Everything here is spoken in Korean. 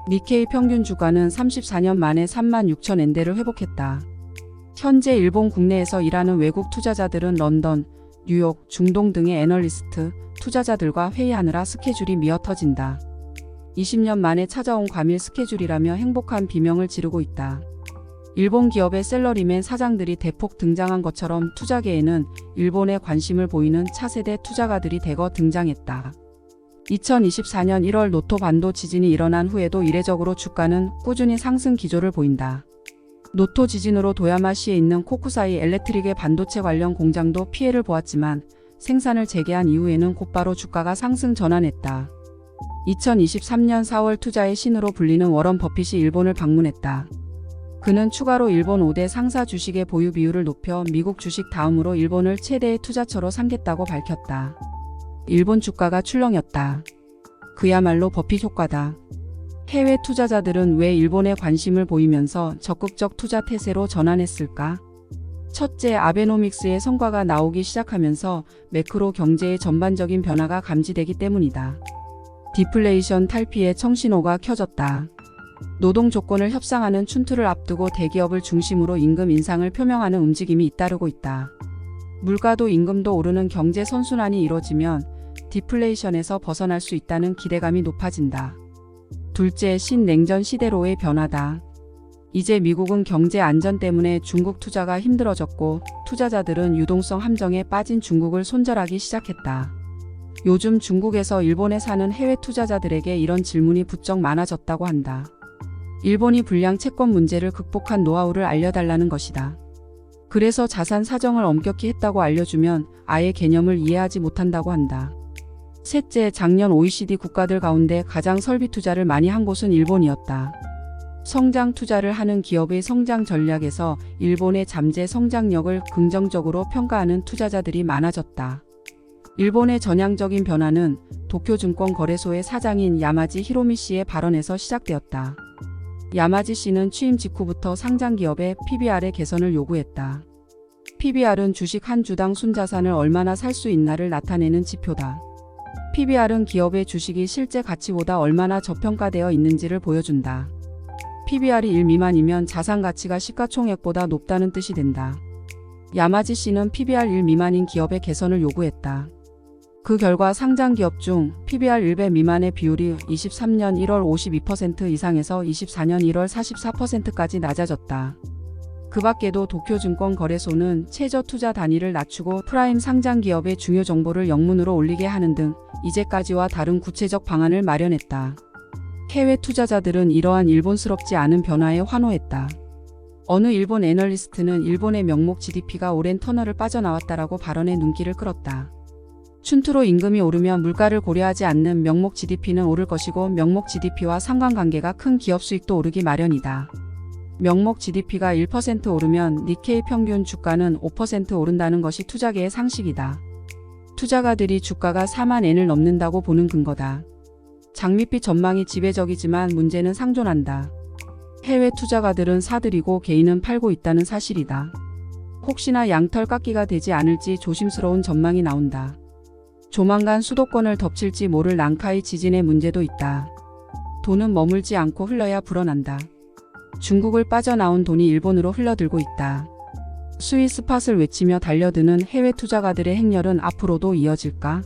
니케이 평균 주가는 34년 만에 36,000엔대를 회복했다. 현재 일본 국내에서 일하는 외국 투자자들은 런던, 뉴욕, 중동 등의 애널리스트, 투자자들과 회의하느라 스케줄이 미어터진다. 20년 만에 찾아온 과밀 스케줄이라며 행복한 비명을 지르고 있다. 일본 기업의 셀러리맨 사장들이 대폭 등장한 것처럼 투자계에는 일본에 관심을 보이는 차세대 투자가들이 대거 등장했다. 2024년 1월 노토 반도 지진이 일어난 후에도 이례적으로 주가는 꾸준히 상승 기조를 보인다. 노토 지진으로 도야마시에 있는 코쿠사이 엘렉트릭의 반도체 관련 공장도 피해를 보았지만 생산을 재개한 이후에는 곧바로 주가가 상승 전환했다. 2023년 4월 투자의 신으로 불리는 워런 버핏이 일본을 방문했다. 그는 추가로 일본 5대 상사 주식의 보유 비율을 높여 미국 주식 다음으로 일본을 최대의 투자처로 삼겠다고 밝혔다. 일본 주가가 출렁였다. 그야말로 버핏 효과다. 해외 투자자들은 왜 일본에 관심을 보이면서 적극적 투자 태세로 전환했을까? 첫째, 아베노믹스의 성과가 나오기 시작하면서 매크로 경제의 전반적인 변화가 감지되기 때문이다. 디플레이션 탈피의 청신호가 켜졌다. 노동 조건을 협상하는 춘투를 앞두고 대기업을 중심으로 임금 인상을 표명하는 움직임이 잇따르고 있다. 물가도 임금도 오르는 경제 선순환이 이뤄지면 디플레이션에서 벗어날 수 있다는 기대감이 높아진다. 둘째, 신냉전 시대로의 변화다. 이제 미국은 경제 안전 때문에 중국 투자가 힘들어졌고 투자자들은 유동성 함정에 빠진 중국을 손절하기 시작했다. 요즘 중국에서 일본에 사는 해외 투자자들에게 이런 질문이 부쩍 많아졌다고 한다. 일본이 불량 채권 문제를 극복한 노하우를 알려달라는 것이다. 그래서 자산 사정을 엄격히 했다고 알려주면 아예 개념을 이해하지 못한다고 한다. 셋째, 작년 OECD 국가들 가운데 가장 설비 투자를 많이 한 곳은 일본이었다. 성장 투자를 하는 기업의 성장 전략에서 일본의 잠재 성장력을 긍정적으로 평가하는 투자자들이 많아졌다. 일본의 전향적인 변화는 도쿄증권 거래소의 사장인 야마지 히로미 씨의 발언에서 시작되었다. 야마지 씨는 취임 직후부터 상장 기업의 PBR의 개선을 요구했다. PBR은 주식 한 주당 순자산을 얼마나 살 수 있나를 나타내는 지표다. PBR은 기업의 주식이 실제 가치보다 얼마나 저평가되어 있는지를 보여준다. PBR이 1 미만이면 자산 가치가 시가총액보다 높다는 뜻이 된다. 야마지 씨는 PBR 1 미만인 기업의 개선을 요구했다. 그 결과 상장 기업 중 PBR 1배 미만의 비율이 23년 1월 52% 이상에서 24년 1월 44%까지 낮아졌다. 그 밖에도 도쿄증권 거래소는 최저 투자 단위를 낮추고 프라임 상장 기업의 중요 정보를 영문으로 올리게 하는 등 이제까지와 다른 구체적 방안을 마련했다. 해외 투자자들은 이러한 일본스럽지 않은 변화에 환호했다. 어느 일본 애널리스트는 일본의 명목 GDP가 오랜 터널을 빠져나왔다라고 발언에 눈길을 끌었다. 춘투로 임금이 오르면 물가를 고려하지 않는 명목 GDP는 오를 것이고 명목 GDP와 상관관계가 큰 기업 수익도 오르기 마련이다. 명목 GDP가 1% 오르면 니케이 평균 주가는 5% 오른다는 것이 투자계의 상식이다. 투자가들이 주가가 4만 엔을 넘는다고 보는 근거다. 장밋빛 전망이 지배적이지만 문제는 상존한다. 해외 투자가들은 사들이고 개인은 팔고 있다는 사실이다. 혹시나 양털 깎기가 되지 않을지 조심스러운 전망이 나온다. 조만간 수도권을 덮칠지 모를 난카이 지진의 문제도 있다. 돈은 머물지 않고 흘러야 불어난다. 중국을 빠져나온 돈이 일본으로 흘러들고 있다. 스위스팟을 외치며 달려드는 해외 투자가들의 행렬은 앞으로도 이어질까?